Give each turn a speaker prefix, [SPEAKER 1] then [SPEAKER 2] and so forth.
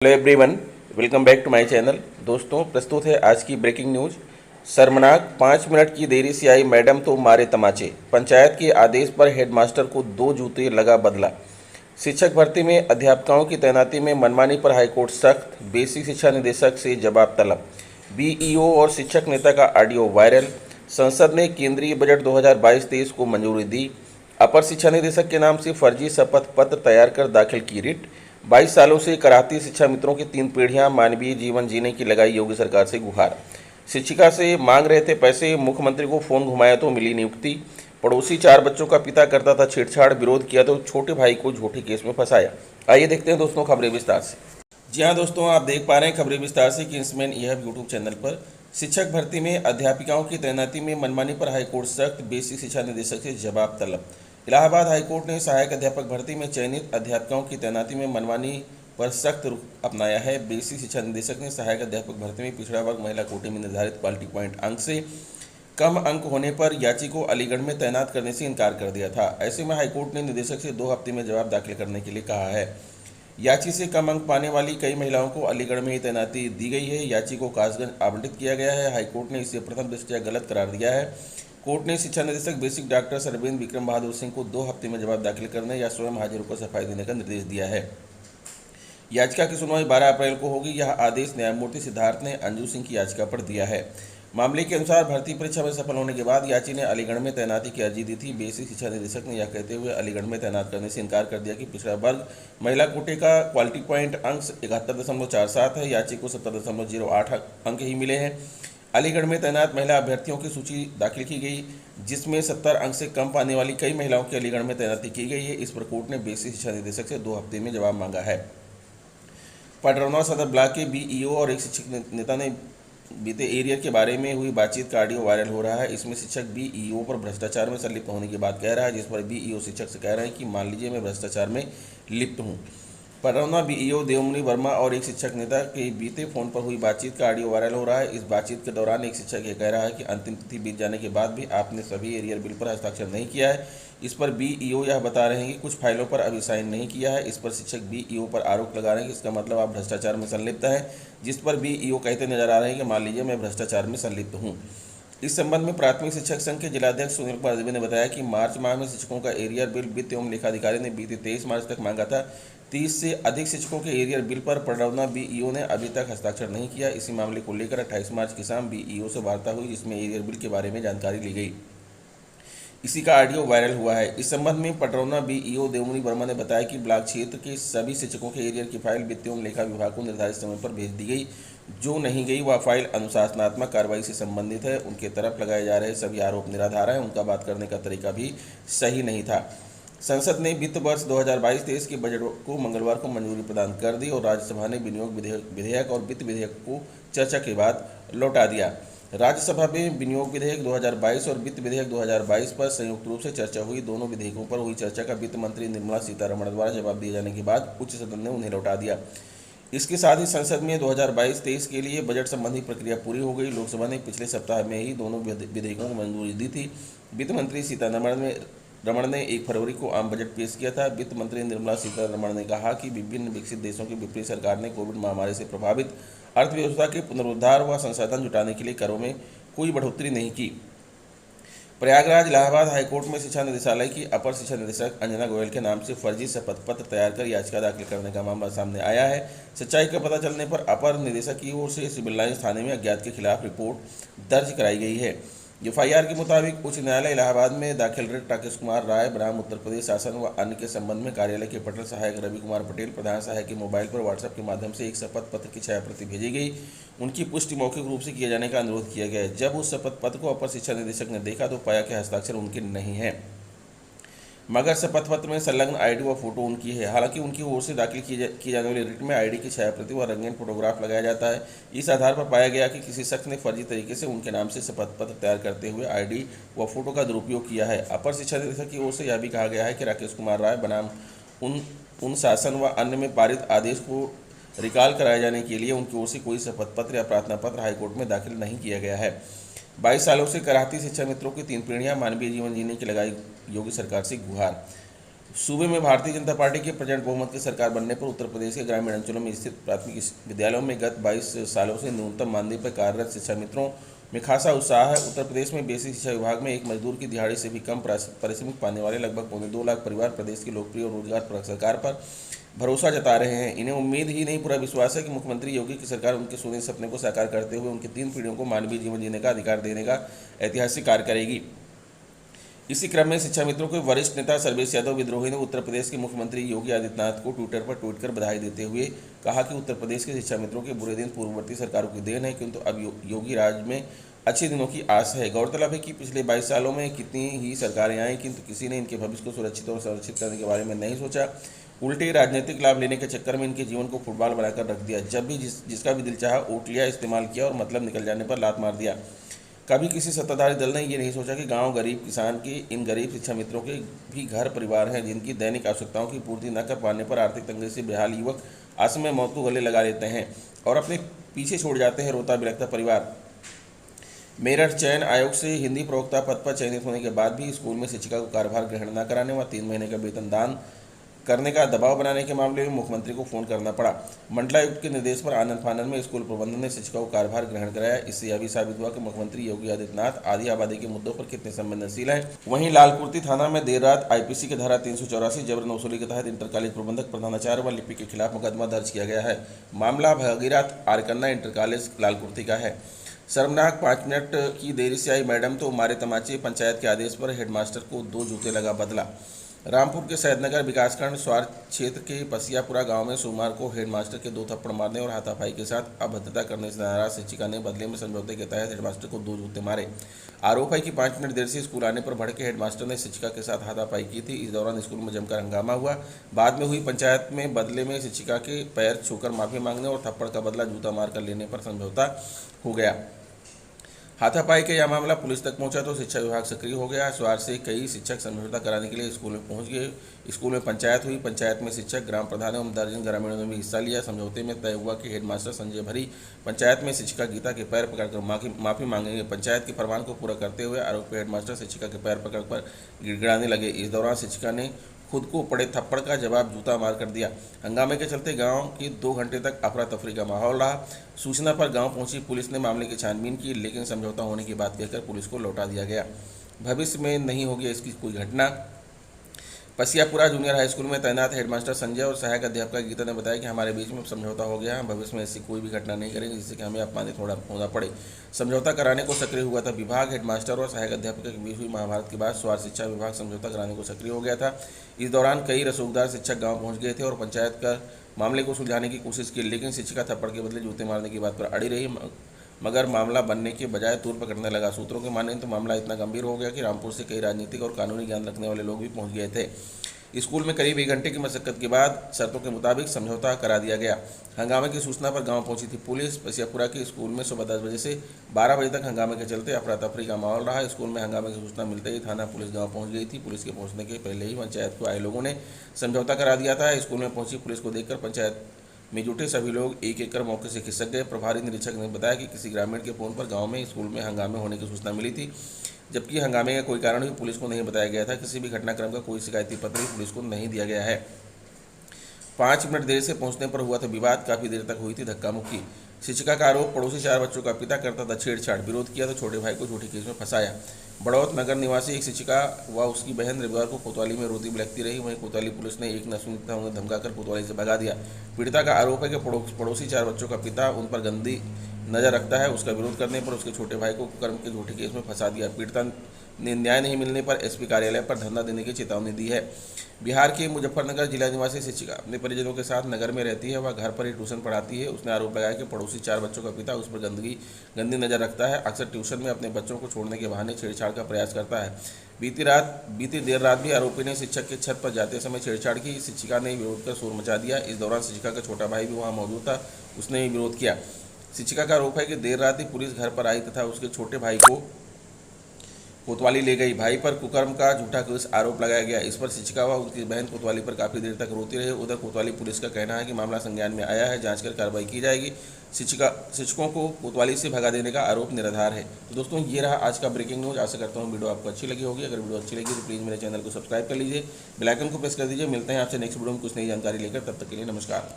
[SPEAKER 1] Hello everyone, welcome back to my channel. दोस्तों, प्रस्तुत है आज की ब्रेकिंग न्यूज। शर्मनाक, 5 मिनट की देरी से आई मैडम तो मारे तमाचे। पंचायत के आदेश पर हेडमास्टर को 2 जूते लगा बदला। शिक्षक भर्ती में अध्यापकों की तैनाती में मनमानी पर हाईकोर्ट सख्त। बेसिक शिक्षा निदेशक से जवाब तलब। बीईओ और शिक्षक नेता का ऑडियो वायरल। संसद ने केंद्रीय बजट 2022-23 को मंजूरी दी। अपर शिक्षा निदेशक के नाम से फर्जी शपथ पत्र तैयार कर दाखिल की रिट। 22 सालों से कराती शिक्षा मित्रों की 3 पीढ़ियां, मानवीय जीवन जीने की लगाई योगी सरकार से गुहार। शिक्षिका से मांग रहे थे पैसे, मुख्यमंत्री को फोन घुमाया तो मिली नियुक्ति। पड़ोसी 4 बच्चों का पिता करता था छेड़छाड़, विरोध किया तो छोटे भाई को झूठे केस में फंसाया। आइए देखते हैं दोस्तों खबरें विस्तार से। जी हाँ दोस्तों, आप देख पा रहे हैं खबरें विस्तार से किंग्समैन यह यूट्यूब चैनल पर। शिक्षक भर्ती में अध्यापिकाओं की तैनाती में मनमानी पर हाईकोर्ट सख्त। बेसिक शिक्षा निदेशक से जवाब तलब। इलाहाबाद हाईकोर्ट ने सहायक अध्यापक भर्ती में चयनित अध्यापिकाओं की तैनाती में मनमानी पर सख्त रुख अपनाया है। बेसिक शिक्षा निदेशक ने सहायक अध्यापक भर्ती में पिछड़ा वर्ग महिला कोटे में निर्धारित क्वालिटी पॉइंट अंक से कम अंक होने पर याची को अलीगढ़ में तैनात करने से इनकार कर दिया था। ऐसे में हाईकोर्ट ने निदेशक से 2 हफ्ते में जवाब दाखिल करने के लिए कहा है। याची से कम अंक पाने वाली कई महिलाओं को अलीगढ़ में ही तैनाती दी गई है। याची को कासगंज आवंटित किया गया है। हाईकोर्ट ने इसे प्रथम दृष्टया गलत करार दिया है। कोर्ट ने शिक्षा निदेशक बेसिक डॉक्टर सरबेंद विक्रम बहादुर सिंह को 2 हफ्ते में जवाब दाखिल करने या स्वयं हाजिर होकर सफाई देने का निर्देश दिया है। याचिका की सुनवाई 12 अप्रैल को होगी। यह आदेश न्यायमूर्ति सिद्धार्थ ने अंजू सिंह की याचिका पर दिया है। मामले के अनुसार भर्ती परीक्षा में सफल होने के बाद याची ने अलीगढ़ में तैनाती की अर्जी दी थी। बेसिक शिक्षा निदेशक ने यह कहते हुए अलीगढ़ में तैनात करने से इनकार कर दिया कि पिछड़ा वर्ग महिला कोटे का क्वालिटी पॉइंट अंक 71.47 है। याची को 70.08 अंक ही मिले हैं। अलीगढ़ में तैनात महिला अभ्यर्थियों की सूची दाखिल की गई, जिसमें 70 अंक से कम पाने वाली कई महिलाओं की अलीगढ़ में तैनाती की गई है। इस पर कोर्ट ने बेसिक शिक्षा निदेशक से 2 हफ्ते में जवाब मांगा है। पटरौना सदर ब्लॉक के बीईओ और एक शिक्षक नेता ने बीते एरियर के बारे में हुई बातचीत का ऑडियो वायरल हो रहा है। इसमें शिक्षक बीईओ पर भ्रष्टाचार में संलिप्त होने की बात कह रहा है, जिस पर बीईओ शिक्षक से कह रहे हैं कि मान लीजिए मैं भ्रष्टाचार में लिप्त हूँ। पटरौना बीईओ देवमुनि वर्मा और एक शिक्षक नेता के बीते फोन पर हुई बातचीत का ऑडियो वायरल हो रहा है। इस बातचीत के दौरान एक शिक्षक ये कह रहा है कि अंतिम तिथि बीत जाने के बाद भी आपने सभी एरियर बिल पर हस्ताक्षर नहीं किया है। इस पर बीईओ यह बता रहे हैं कि कुछ फाइलों पर अभी साइन नहीं किया है। इस पर शिक्षक बीईओ पर आरोप लगा रहे हैं कि इसका मतलब आप भ्रष्टाचार में संलिप्त हैं, जिस पर बीईओ कहते नजर आ रहे हैं कि मान लीजिए मैं भ्रष्टाचार में संलिप्त हूँ। इस संबंध में प्राथमिक शिक्षक संघ के जिलाध्यक्ष सुनील कुमार दुबे ने बताया कि मार्च माह में शिक्षकों का एरियर बिल वित्त एवं लेखाधिकारी ने बीते 23 मार्च तक मांगा था। 30 से अधिक शिक्षकों के एरियर बिल पर पटरौना बीईओ ने अभी तक हस्ताक्षर नहीं किया। इसी मामले को लेकर 28 मार्च की शाम बीईओ से वार्ता हुई, जिसमें एरियर बिल के बारे में जानकारी ली गई। इसी का ऑडियो वायरल हुआ है। इस संबंध में पटरौना बीईओ देवमुनि वर्मा ने बताया कि ब्लॉक क्षेत्र के सभी शिक्षकों के एरियर की फाइल वित्त एवं लेखा विभाग को निर्धारित समय पर भेज दी गई। जो नहीं गई वह फाइल अनुशासनात्मक कार्रवाई से संबंधित है। उनके तरफ लगाए जा रहे सभी आरोप निराधार हैं। उनका बात करने का तरीका भी सही नहीं था। संसद ने वित्त वर्ष 2022-23 के बजट को मंगलवार को मंजूरी प्रदान कर दी और राज्यसभा ने विनियोग विधेयक और वित्त विधेयक को चर्चा के बाद लौटा दिया। राज्यसभा में विनियोग विधेयक 2022 और वित्त विधेयक 2022 पर संयुक्त रूप से चर्चा हुई। दोनों विधेयकों पर हुई चर्चा का वित्त मंत्री निर्मला सीतारमण द्वारा जवाब दिए जाने के बाद उच्च सदन ने उन्हें लौटा दिया। इसके साथ ही संसद में 2022-23 के लिए बजट संबंधी प्रक्रिया पूरी हो गई। लोकसभा ने पिछले सप्ताह में ही दोनों विधेयकों को मंजूरी दी थी। वित्त मंत्री सीतारमण ने 1 फरवरी को आम बजट पेश किया था। वित्त मंत्री निर्मला सीतारमण ने कहा कि विभिन्न विकसित देशों की विपरीत सरकार ने कोविड महामारी से प्रभावित अर्थव्यवस्था के पुनरुद्धार व संसाधन जुटाने के लिए करों में कोई बढ़ोतरी नहीं की। प्रयागराज इलाहाबाद हाईकोर्ट में शिक्षा निदेशालय की अपर शिक्षा निदेशक अंजना गोयल के नाम से फर्जी शपथ पत्र तैयार कर याचिका दाखिल करने का मामला सामने आया है। सच्चाई का पता चलने पर अपर निदेशक की ओर से सिविल लाइंस थाने में अज्ञात के खिलाफ रिपोर्ट दर्ज कराई गई है। एफआईआर के मुताबिक उच्च न्यायालय इलाहाबाद में दाखिल रिट राकेश कुमार राय बनाम उत्तर प्रदेश शासन व अन्य के संबंध में कार्यालय के पटल सहायक रवि कुमार पटेल प्रधान सहायक के मोबाइल पर व्हाट्सएप के माध्यम से एक शपथ पत्र की छायाप्रति भेजी गई। उनकी पुष्टि मौखिक रूप से किए जाने का अनुरोध किया गया है। जब उस शपथ पत्र को अपर शिक्षा निदेशक ने देखा तो पाया कि हस्ताक्षर उनके नहीं है, मगर शपथ पत्र में संलग्न आईडी व फोटो उनकी है। हालांकि उनकी ओर से दाखिल की जाने वाली रिट में आईडी की छायाप्रति व रंगीन फोटोग्राफ लगाया जाता है। इस आधार पर पाया गया कि किसी शख्स ने फर्जी तरीके से उनके नाम से शपथ पत्र तैयार करते हुए आईडी व फोटो का दुरुपयोग किया है। अपर शिक्षा निदेशक की ओर से यह भी कहा गया है कि राकेश कुमार राय बनाम उन शासन व अन्य में पारित आदेश को रिकॉल कराए जाने के लिए उनकी ओर से कोई शपथ पत्र या प्रार्थना पत्र हाईकोर्ट में दाखिल नहीं किया गया है। 22 सालों से कराती शिक्षा मित्रों की 3 पीढ़ियां, मानवीय जीवन जीने की लगाई योगी सरकार से गुहार। सूबे में भारतीय जनता पार्टी के प्रचंड बहुमत की सरकार बनने पर उत्तर प्रदेश के ग्रामीण अंचलों में स्थित प्राथमिक विद्यालयों में गत 22 सालों से न्यूनतम मानदेय पर कार्यरत शिक्षा मित्रों में खासा उत्साह है। उत्तर प्रदेश में बेसिक शिक्षा विभाग में एक मजदूर की दिहाड़ी से भी कम पारिश्रमिक पाने वाले लगभग 2.25 लाख परिवार प्रदेश की लोकप्रिय और रोजगार सरकार पर भरोसा जता रहे हैं। इन्हें उम्मीद ही नहीं पूरा विश्वास है कि मुख्यमंत्री योगी की सरकार उनके सोने सपने को साकार करते हुए उनकी 3 पीढ़ियों को मानवीय जीवन जीने का अधिकार देने का ऐतिहासिक कार्य करेगी। इसी क्रम में शिक्षा मित्रों के वरिष्ठ नेता सर्वेश यादव विद्रोही ने उत्तर प्रदेश के मुख्यमंत्री योगी आदित्यनाथ को ट्विटर पर ट्वीट कर बधाई देते हुए कहा कि उत्तर प्रदेश के शिक्षा मित्रों के बुरे दिन पूर्ववर्ती सरकारों की देन है, किंतु अब योगी राज में अच्छे दिनों की आस है। गौरतलब है कि पिछले 22 सालों में कितनी ही सरकारें आई, किंतु किसी ने इनके भविष्य को सुरक्षित और संरक्षित करने के बारे में नहीं सोचा। उल्टे राजनीतिक लाभ लेने के चक्कर में इनके जीवन को फुटबॉल बनाकर रख दिया। जब भी जिसका भी दिल चाहा वोट लिया, इस्तेमाल किया और मतलब निकल जाने पर लात मार दिया। कभी किसी सत्ताधारी दल ने ये नहीं सोचा कि गांव गरीब किसान के इन गरीब शिक्षा मित्रों के भी घर परिवार हैं, जिनकी दैनिक आवश्यकताओं की पूर्ति न कर पाने पर आर्थिक तंगी से बेहाल युवक असमय मौत को गले लगा लेते हैं और अपने पीछे छोड़ जाते हैं रोता बिलखता परिवार। मेरठ चयन आयोग से हिंदी प्रवक्ता पद पर चयनित होने के बाद भी स्कूल में शिक्षिका को कार्यभार ग्रहण न कराने व 3 महीने का वेतन दान करने का दबाव बनाने के मामले में मुख्यमंत्री को फोन करना पड़ा। मंडलायुक्त के निर्देश पर आनंद फानन में स्कूल प्रबंधन ने शिक्षिका को कार्यभार ग्रहण कराया। इससे यह भी साबित हुआ कि मुख्यमंत्री योगी आदित्यनाथ आदि आबादी के मुद्दों पर कितने संवेदनशील हैं। वहीं लालकुर्ती थाना में देर रात आईपीसी की धारा 384 जबरन वसूली के तहत इंटर कॉलेज प्रबंधक प्रधानाचार्य व लिपि के खिलाफ मुकदमा दर्ज किया गया है। मामला भगीरथ आर्कन्ना इंटर कॉलेज लालकुर्ती का है। शर्मनाक 5 मिनट की देरी से आई मैडम तो मारे तमाचे, पंचायत के आदेश पर हेडमास्टर को 2 जूते लगा बदला। रामपुर के सैदनगर विकासखंड स्वार क्षेत्र के पसियापुरा गांव में सोमवार को हेडमास्टर के 2 थप्पड़ मारने और हाथापाई के साथ अभद्रता करने से नाराज शिक्षिका ने बदले में समझौते के तहत हेडमास्टर को 2 जूते मारे। आरोप है कि 5 मिनट देर से स्कूल आने पर भड़के हेडमास्टर ने शिक्षिका के साथ हाथापाई की थी। इस दौरान स्कूल में जमकर हंगामा हुआ। बाद में हुई पंचायत में बदले में शिक्षिका के पैर छूकर माफी मांगने और थप्पड़ का बदला जूता मारकर लेने पर समझौता हो गया। हाथापाई का यह मामला पुलिस तक पहुंचा तो शिक्षा विभाग सक्रिय हो गया। स्वार से कई शिक्षक समझौता कराने के लिए स्कूल में पहुंच गए। स्कूल में पंचायत हुई। पंचायत में शिक्षक, ग्राम प्रधान एवं दर्जन ग्रामीणों ने भी हिस्सा लिया। समझौते में तय हुआ कि हेडमास्टर संजय भरी पंचायत में शिक्षिका गीता के पैर पकड़कर माफी मांगेंगे। पंचायत के फरमान को पूरा करते हुए आरोपी हेडमास्टर शिक्षिका के पैर पकड़कर गिड़गिड़ाने लगे। इस दौरान शिक्षिका ने खुद को पड़े थप्पड़ का जवाब जूता मार कर दिया। हंगामे के चलते गांव की 2 घंटे तक अफरा तफरी का माहौल रहा। सूचना पर गांव पहुंची पुलिस ने मामले की छानबीन की, लेकिन समझौता होने की बात कहकर पुलिस को लौटा दिया गया। भविष्य में नहीं होगी इसकी कोई घटना। पसियापुरा जूनियर हाई स्कूल में तैनात हेडमास्टर संजय और सहायक अध्यापिका गीता ने बताया कि हमारे बीच में समझौता हो गया है। हम भविष्य में ऐसी कोई भी घटना नहीं करेंगे जिससे कि हमें अपमानित होना पड़े। समझौता कराने को सक्रिय हुआ था विभाग। हेडमास्टर और सहायक अध्यापिका के बीच हुई महाभारत के बाद स्वास्थ्य शिक्षा विभाग समझौता कराने को सक्रिय हो गया था। इस दौरान कई रसूखदार शिक्षक गाँव पहुँच गए थे और पंचायत का मामले को सुलझाने की कोशिश की, लेकिन शिक्षिका थप्पड़ के बदले जूते मारने की बात पर अड़ी रही, मगर मामला बनने के बजाय तूल पकड़ने लगा। सूत्रों के माने तो मामला इतना गंभीर हो गया कि रामपुर से कई राजनीतिक और कानूनी ज्ञान रखने वाले लोग भी पहुंच गए थे। स्कूल में करीब 1 घंटे की मशक्कत के बाद शर्तों के मुताबिक समझौता करा दिया गया। हंगामे की सूचना पर गांव पहुंची थी पुलिस। पसियापुरा के स्कूल में सुबह 10 बजे से 12 बजे तक हंगामे के चलते अफरा तफरी का माहौल रहा। स्कूल में हंगामे की सूचना मिलते ही थाना पुलिस गांव पहुंच गई थी। पुलिस के पहुंचने के पहले ही पंचायत को आए लोगों ने समझौता करा दिया था। स्कूल में पहुंची पुलिस को देखकर पंचायत में जुटे सभी लोग एक कर मौके से खिसक गए। प्रभारी निरीक्षक ने बताया कि किसी ग्रामीण के फोन पर गांव में स्कूल में हंगामे होने की सूचना मिली थी, जबकि हंगामे का कोई कारण भी पुलिस को नहीं बताया गया था। किसी भी घटनाक्रम का कोई शिकायती पत्र भी पुलिस को नहीं दिया गया है। 5 मिनट देर से पहुंचने पर हुआ था विवाद। काफ़ी देर तक हुई थी धक्का मुक्की। शिक्षिका का आरोप पड़ोसी 4 बच्चों का पिता करता था छेड़छाड़। विरोध किया तो छोटे भाई को झूठी केस में फंसाया। बड़ौत नगर निवासी एक शिक्षिका व उसकी बहन रविवार को कोतवाली में रोती बिलखती रही। वहीं कोतवाली पुलिस ने एक न सुनता उन्हें धमकाकर कोतवाली से भगा दिया। पीड़िता का आरोप है कि पड़ोसी 4 बच्चों का पिता उन पर गंदी नज़र रखता है। उसका विरोध करने पर उसके छोटे भाई को कुकर्म के झूठे केस में फंसा दिया। पीड़िता ने न्याय नहीं मिलने पर एसपी कार्यालय पर धरना देने की चेतावनी दी है। बिहार के मुजफ्फरनगर जिला निवासी शिक्षिका अपने परिजनों के साथ नगर में रहती है। वह घर पर ही ट्यूशन पढ़ाती है। उसने आरोप लगाया कि पड़ोसी 4 बच्चों का पिता उस पर गंदी नज़र रखता है। अक्सर ट्यूशन में अपने बच्चों को छोड़ने के बहाने छेड़छाड़ का प्रयास करता है। बीती देर रात भी आरोपी ने शिक्षक के छत पर जाते समय छेड़छाड़ की। शिक्षिका ने विरोध कर शोर मचा दिया। इस दौरान शिक्षिका का छोटा भाई भी वहाँ मौजूद था। उसने भी विरोध किया। शिक्षिका का आरोप है कि देर रात ही पुलिस घर पर आई तथा उसके छोटे भाई को कोतवाली ले गई, भाई पर कुकर्म का झूठा केस आरोप लगाया गया। इस पर शिक्षिका व उनकी बहन कोतवाली पर काफ़ी देर तक रोती रहे। उधर कोतवाली पुलिस का कहना है कि मामला संज्ञान में आया है, जांच कर कार्रवाई की जाएगी। शिक्षकों को कोतवाली से भगा देने का आरोप निराधार है। तो दोस्तों ये रहा आज का ब्रेकिंग न्यूज़। आशा करता हूँ वीडियो आपको अच्छी लगी होगी। अगर वीडियो अच्छी लगी तो प्लीज़ मेरे चैनल को सब्सक्राइब कर लीजिए, बेल आइकन को प्रेस कर दीजिए। मिलते हैं आपसे नेक्स्ट वीडियो में कुछ नई जानकारी लेकर, तब तक के लिए नमस्कार।